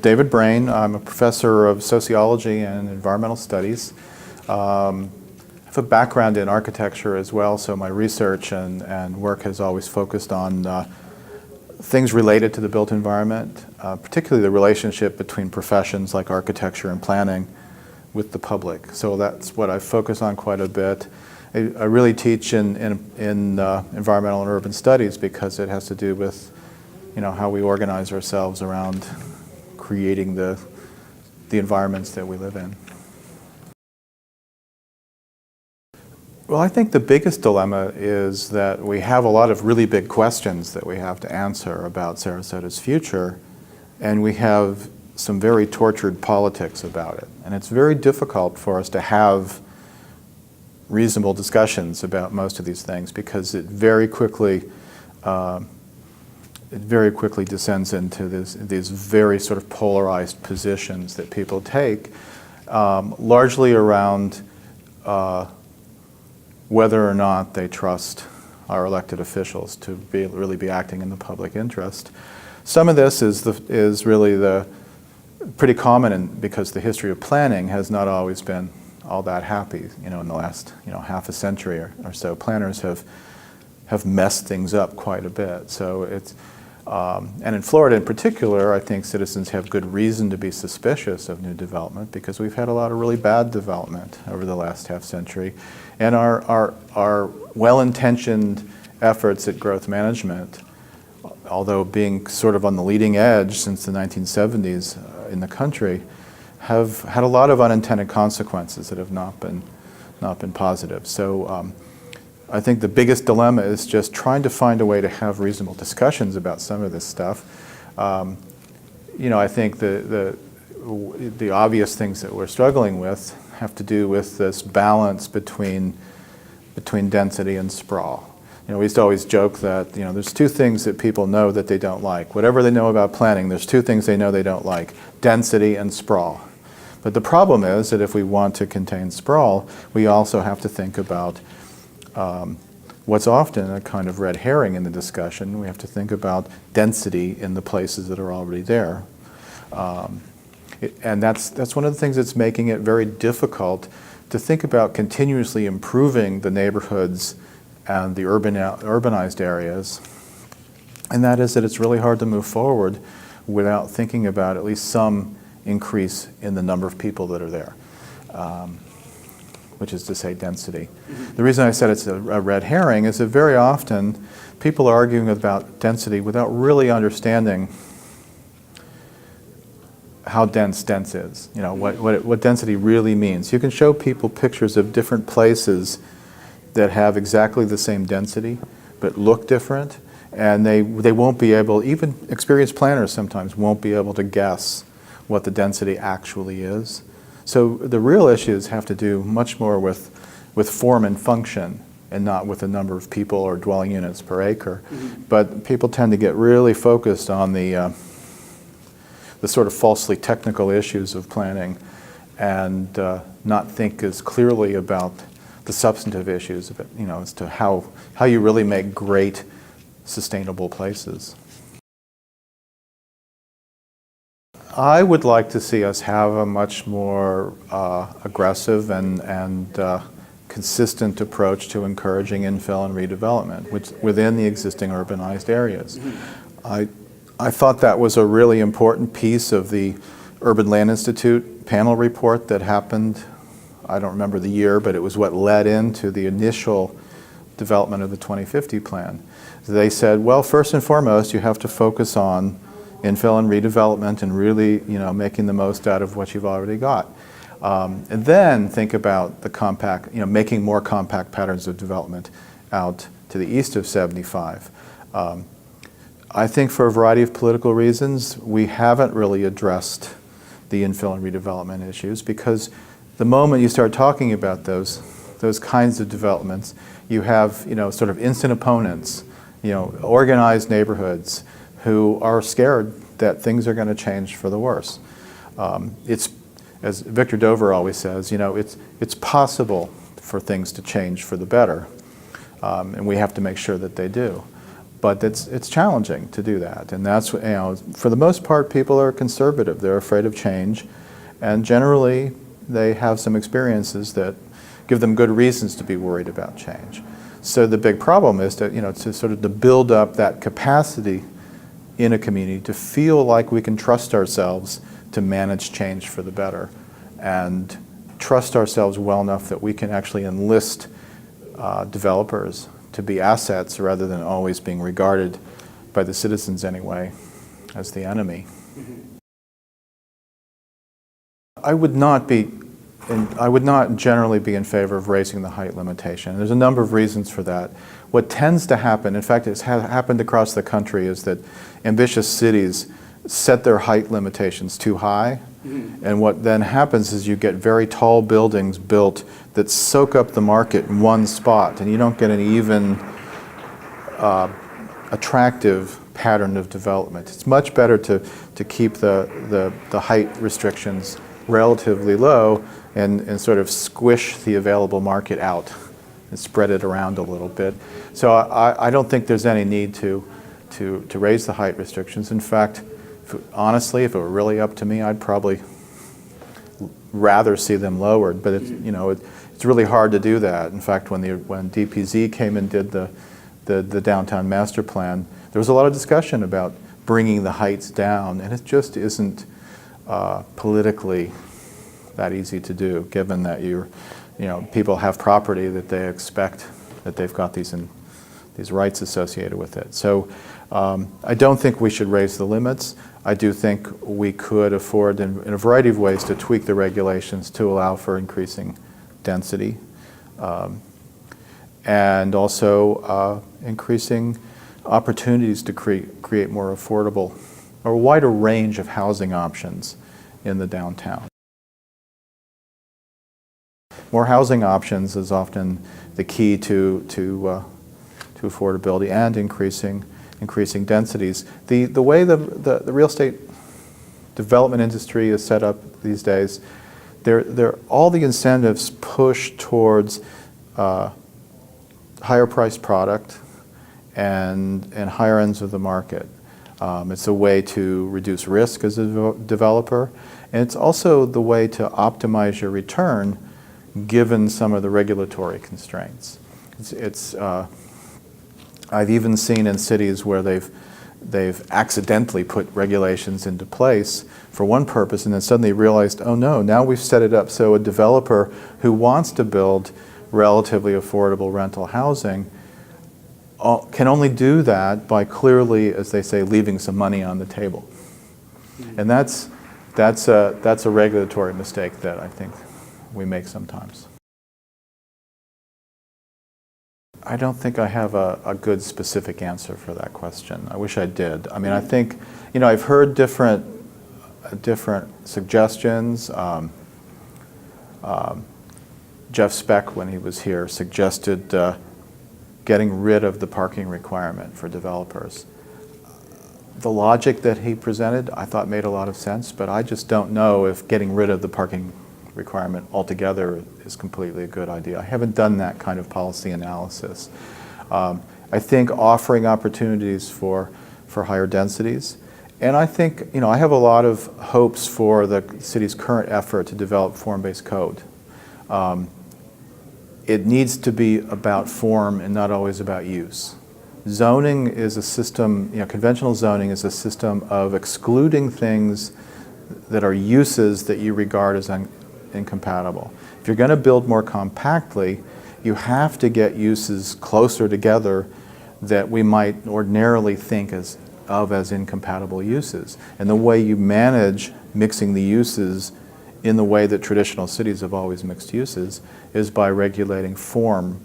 David Brain. I'm a professor of sociology and environmental studies. I have a background in architecture as well, so my research and work has always focused on things related to the built environment, particularly the relationship between professions like architecture and planning with the public. So that's what I focus on quite a bit. I really teach in environmental and urban studies because it has to do with how we organize ourselves around creating the environments that we live in. Well, I think the biggest dilemma is that we have a lot of really big questions that we have to answer about Sarasota's future, and we have some very tortured politics about it. And it's very difficult for us to have reasonable discussions about most of these things because it very quickly descends into these very sort of polarized positions that people take, largely around whether or not they trust our elected officials to really be acting in the public interest. Some of this is really pretty common because the history of planning has not always been all that happy. In the last half a century or so, planners have messed things up quite a bit. So it's and in Florida in particular, I think citizens have good reason to be suspicious of new development because we've had a lot of really bad development over the last half century. And our well-intentioned efforts at growth management, although being sort of on the leading edge since the 1970s in the country, have had a lot of unintended consequences that have not been positive. So I think the biggest dilemma is just trying to find a way to have reasonable discussions about some of this stuff. I think the obvious things that we're struggling with have to do with this balance between density and sprawl. We used to always joke that there's two things that people know that they don't like. Whatever they know about planning, there's two things they know they don't like: density and sprawl. But the problem is that if we want to contain sprawl, we also have to think about what's often a kind of red herring in the discussion. We have to think about density in the places that are already there. And that's one of the things that's making it very difficult to think about continuously improving the neighborhoods and the urbanized areas. And that is that it's really hard to move forward without thinking about at least some increase in the number of people that are there. Which is to say density. The reason I said it's a red herring is that very often people are arguing about density without really understanding how dense is, what density really means. You can show people pictures of different places that have exactly the same density but look different, and they won't be able, even experienced planners sometimes won't be able to guess what the density actually is. So the real issues have to do much more with form and function and not with the number of people or dwelling units per acre. Mm-hmm. But people tend to get really focused on the sort of falsely technical issues of planning and not think as clearly about the substantive issues of it, as to how you really make great sustainable places. I would like to see us have a much more aggressive and consistent approach to encouraging infill and redevelopment within the existing urbanized areas. Mm-hmm. I thought that was a really important piece of the Urban Land Institute panel report that happened, I don't remember the year, but it was what led into the initial development of the 2050 plan. They said, well, first and foremost, you have to focus on infill and redevelopment and really, making the most out of what you've already got. And then think about the compact, making more compact patterns of development out to the east of 75. I think for a variety of political reasons, we haven't really addressed the infill and redevelopment issues because the moment you start talking about those kinds of developments, you have, sort of instant opponents, organized neighborhoods who are scared that things are going to change for the worse. It's, as Victor Dover always says, it's possible for things to change for the better, and we have to make sure that they do. But it's challenging to do that, and that's, for the most part, people are conservative. They're afraid of change, and generally they have some experiences that give them good reasons to be worried about change. So the big problem is to build up that capacity in a community to feel like we can trust ourselves to manage change for the better, and trust ourselves well enough that we can actually enlist developers to be assets rather than always being regarded by the citizens anyway as the enemy. I would not generally be in favor of raising the height limitation. There's a number of reasons for that. What tends to happen, in fact it's happened across the country, is that ambitious cities set their height limitations too high. And what then happens is you get very tall buildings built that soak up the market in one spot, and you don't get an even attractive pattern of development. It's much better to keep the height restrictions relatively low and sort of squish the available market out and spread it around a little bit. So I don't think there's any need to raise the height restrictions. In fact, honestly, if it were really up to me, I'd probably rather see them lowered. But it's really hard to do that. In fact, when DPZ came and did the downtown master plan, there was a lot of discussion about bringing the heights down, and it just isn't politically that easy to do, given that people have property that they expect that they've got these rights associated with it. So I don't think we should raise the limits. I do think we could afford, in a variety of ways, to tweak the regulations to allow for increasing density, and also increasing opportunities to create more affordable or a wider range of housing options in the downtown. More housing options is often the key to affordability and increasing densities. The way the real estate development industry is set up these days, all the incentives push towards higher priced product and higher ends of the market. It's a way to reduce risk as a developer, and it's also the way to optimize your return given some of the regulatory constraints. I've even seen in cities where they've accidentally put regulations into place for one purpose and then suddenly realized, oh no, now we've set it up so a developer who wants to build relatively affordable rental housing can only do that by clearly, as they say, leaving some money on the table. And that's a regulatory mistake that I think we make sometimes. I don't think I have a good specific answer for that question. I wish I did. I mean, I think, I've heard different suggestions. Jeff Speck, when he was here, suggested getting rid of the parking requirement for developers. The logic that he presented, I thought made a lot of sense, but I just don't know if getting rid of the parking requirement altogether is completely a good idea. I haven't done that kind of policy analysis. I think offering opportunities for higher densities, and I think, I have a lot of hopes for the city's current effort to develop form-based code. It needs to be about form and not always about use. Zoning is a system, conventional zoning is a system of excluding things that are uses that you regard as incompatible. If you're going to build more compactly, you have to get uses closer together that we might ordinarily think of as incompatible uses. And the way you manage mixing the uses in the way that traditional cities have always mixed uses is by regulating form,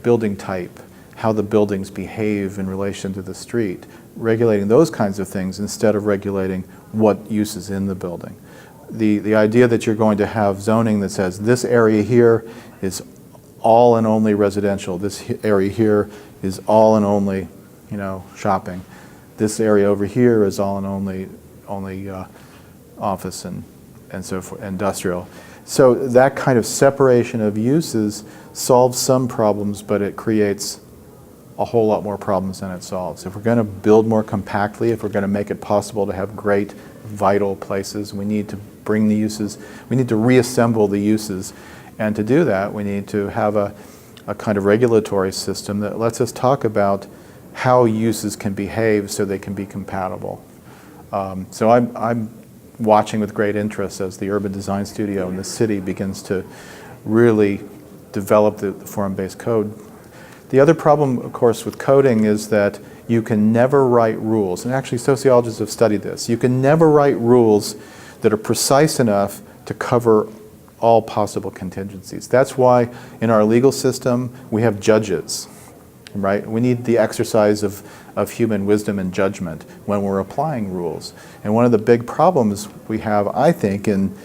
building type, how the buildings behave in relation to the street, regulating those kinds of things instead of regulating what use is in the building. The idea that you're going to have zoning that says this area here is all and only residential, this area here is all and only, shopping, this area over here is all and only office and so forth, industrial. So that kind of separation of uses solves some problems, but it creates a whole lot more problems than it solves. If we're going to build more compactly, if we're going to make it possible to have great, vital places, we need to bring the uses, we need to reassemble the uses. And to do that, we need to have a kind of regulatory system that lets us talk about how uses can behave so they can be compatible. So I'm watching with great interest as the urban design studio in the city begins to really develop the form-based code. The other problem, of course, with coding is that you can never write rules, and actually sociologists have studied this. You can never write rules that are precise enough to cover all possible contingencies. That's why in our legal system we have judges, right? We need the exercise of human wisdom and judgment when we're applying rules. And one of the big problems we have, I think, in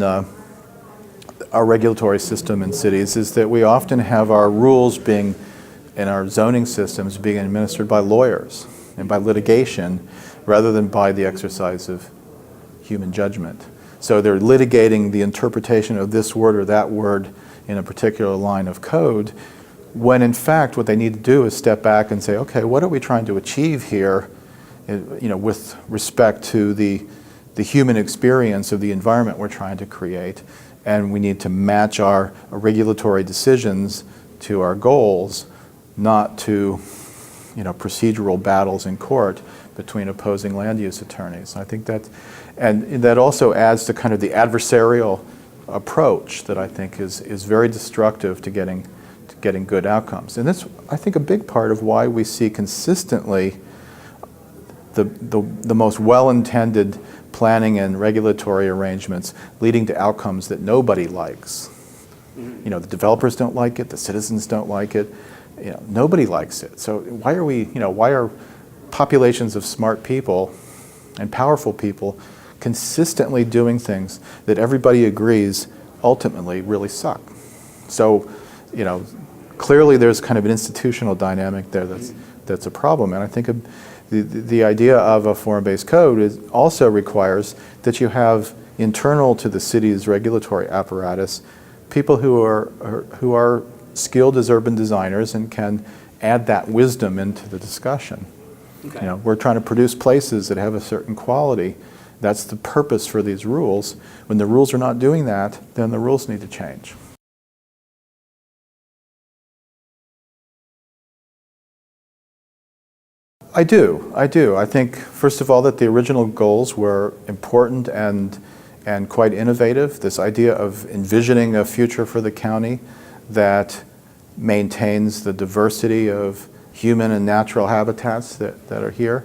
our regulatory system in cities is that we often have our rules being, in our zoning systems, being administered by lawyers and by litigation rather than by the exercise of human judgment. So they're litigating the interpretation of this word or that word in a particular line of code, when in fact what they need to do is step back and say, okay, what are we trying to achieve here, with respect to the human experience of the environment we're trying to create, and we need to match our regulatory decisions to our goals, not to procedural battles in court between opposing land use attorneys. I think that also adds to kind of the adversarial approach that I think is very destructive to getting good outcomes. And that's, I think, a big part of why we see consistently the most well-intended planning and regulatory arrangements leading to outcomes that nobody likes. The developers don't like it, the citizens don't like it, nobody likes it. So why are populations of smart people and powerful people consistently doing things that everybody agrees ultimately really suck? So, clearly there's kind of an institutional dynamic there that's a problem. And I think the idea of a form-based code also requires that you have internal to the city's regulatory apparatus people who are skilled as urban designers and can add that wisdom into the discussion. Okay. We're trying to produce places that have a certain quality. That's the purpose for these rules. When the rules are not doing that, then the rules need to change. I do. I think, first of all, that the original goals were important and quite innovative. This idea of envisioning a future for the county that maintains the diversity of human and natural habitats that are here,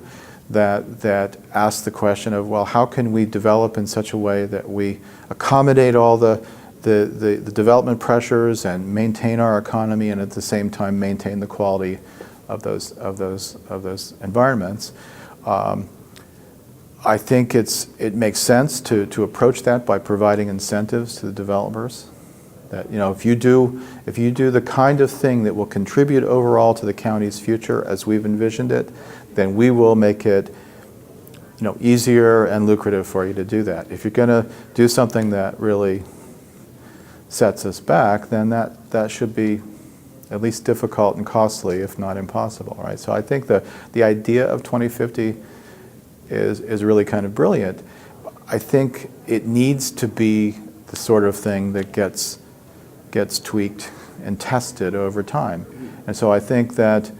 that asks the question of, well, how can we develop in such a way that we accommodate all the development pressures and maintain our economy and at the same time maintain the quality of those environments. I think it makes sense to approach that by providing incentives to the developers. That if you do the kind of thing that will contribute overall to the county's future as we've envisioned it, then we will make it easier and lucrative for you to do that. If you're going to do something that really sets us back, then that should be at least difficult and costly, if not impossible, right? So I think the idea of 2050 is really kind of brilliant. I think it needs to be the sort of thing that gets tweaked and tested over time. And so I think that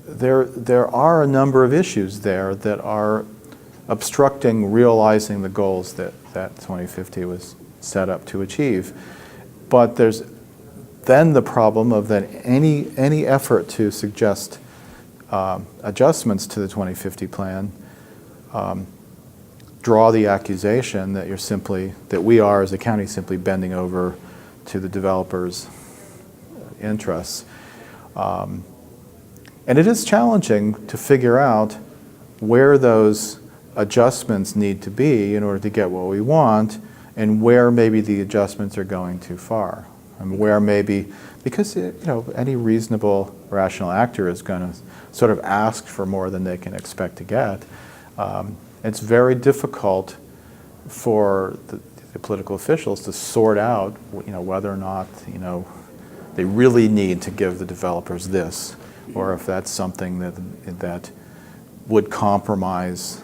there are a number of issues there that are obstructing realizing the goals that 2050 was set up to achieve. But there's then the problem of that any effort to suggest adjustments to the 2050 plan draw the accusation that we are as a county simply bending over to the developers' interests. And it is challenging to figure out where those adjustments need to be in order to get what we want, and where maybe the adjustments are going too far. And where maybe, because any reasonable, rational actor is going to sort of ask for more than they can expect to get. It's very difficult for the political officials to sort out, whether or not, they really need to give the developers this, or if that's something that would compromise,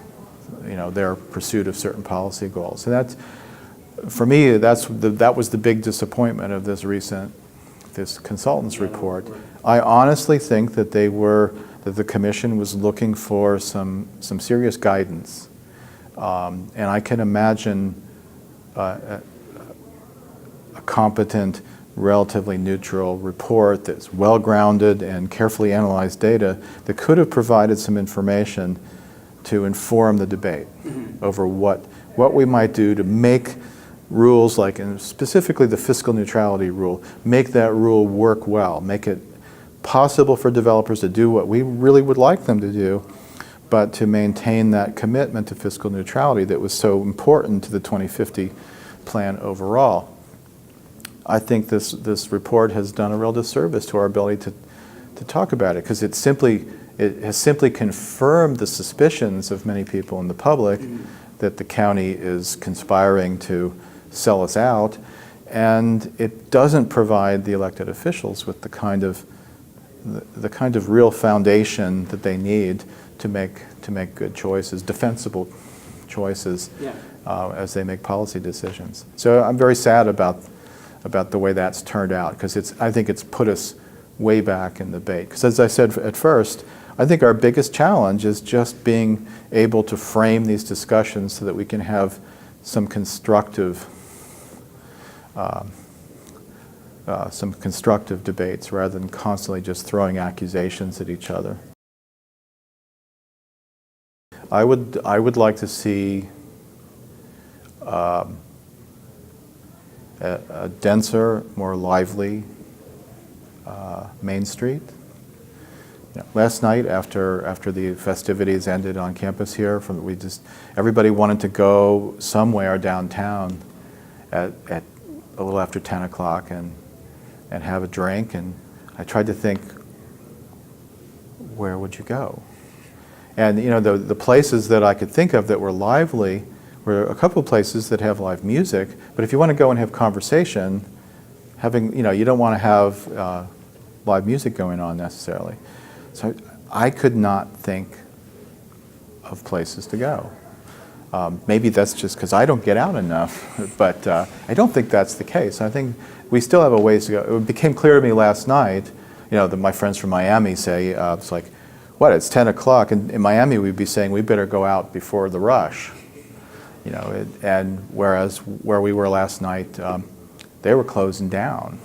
their pursuit of certain policy goals. So that's, for me, that was the big disappointment of this consultant's report. I honestly think that that the commission was looking for some serious guidance, and I can imagine a competent, relatively neutral report that's well-grounded and carefully analyzed data that could have provided some information to inform the debate over what we might do to make rules, like, and specifically the fiscal neutrality rule, make that rule work well, make it possible for developers to do what we really would like them to do, but to maintain that commitment to fiscal neutrality that was so important to the 2050 plan overall. I think this report has done a real disservice to our ability to talk about it, because it has simply confirmed the suspicions of many people in the public that the county is conspiring to sell us out, and it doesn't provide the elected officials with the kind of real foundation that they need to make good choices, defensible choices, as they make policy decisions. So I'm very sad about the way that's turned out, because I think it's put us way back in the debate. Because as I said at first, I think our biggest challenge is just being able to frame these discussions so that we can have some constructive debates rather than constantly just throwing accusations at each other. I would like to see a denser, more lively Main Street. Last night, after the festivities ended on campus here, everybody wanted to go somewhere downtown at a little after 10 o'clock and have a drink, and I tried to think, where would you go? And the places that I could think of that were lively were a couple of places that have live music, but if you want to go and have conversation, you don't want to have live music going on necessarily. So I could not think of places to go. Maybe that's just because I don't get out enough, but I don't think that's the case. I think we still have a ways to go. It became clear to me last night, that my friends from Miami say, it's like, what, it's 10 o'clock, and in Miami we'd be saying we better go out before the rush. And whereas where we were last night, they were closing down.